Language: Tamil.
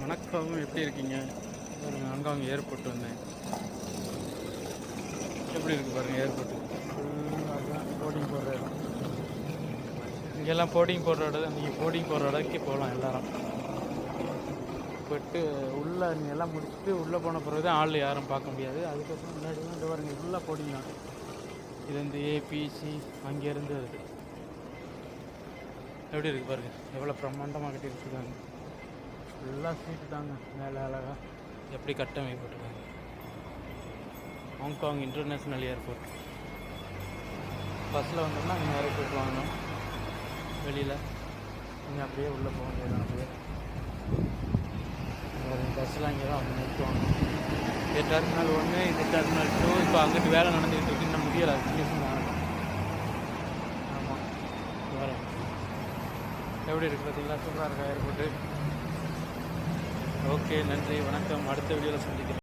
வணக்கம், எப்படி இருக்கீங்க? பாருங்க, ஹாங்காங் ஏர்போர்ட் வந்தேன். எப்படி இருக்குது பாருங்கள் ஏர்போர்ட்டு. ஃபுல்லாக போர்டிங் போடுற இடம். இங்கெல்லாம் போர்டிங் போடுற இடம். நீங்கள் போர்டிங் போடுற இடத்துக்கு போகலாம் எல்லாரும். போய்ட்டு உள்ளே நீங்கள் எல்லாம் முடிச்சுட்டு உள்ளே போன பிறகு தான் ஆள் யாரும் பார்க்க முடியாது. அதுக்கப்புறம் முன்னாடி தான் இந்த பாருங்க ஃபுல்லாக போர்டிங் தான். இது வந்து ஏபிசி அங்கேருந்து வருது. எப்படி இருக்குது பாருங்கள், எவ்வளோ பிரம்மாண்டமாக கட்டி வச்சுருக்காங்க. ஃபுல்லாக சீட்டு தாங்க, மேலே அழகாக எப்படி கட்டமைப்பட்டிருக்காங்க. Hong Kong international airport. பஸ்ஸில் வந்தோம்னா இங்கே நிறைய பேர் வாங்கணும். வெளியில் நீங்கள் அப்படியே உள்ளே போக முடியாது. அப்படியே பஸ்ஸெலாம் இங்கே தான் வந்து நிறுத்துவாங்க. இது டெர்மினல் 1, இது டெர்மினல் 2. இப்போ அங்கிட்டு வேலை நடந்துகிட்டு இருக்கு, இன்னும் முடியலை. ஆமாம், வேறு எப்படி இருக்குது பார்த்தீங்களா? சூப்பராக இருக்கா ஏர்போர்ட்டு. ஓகே, நன்றி, வணக்கம். அடுத்த வீடியோவில் சந்திக்கிறேன்.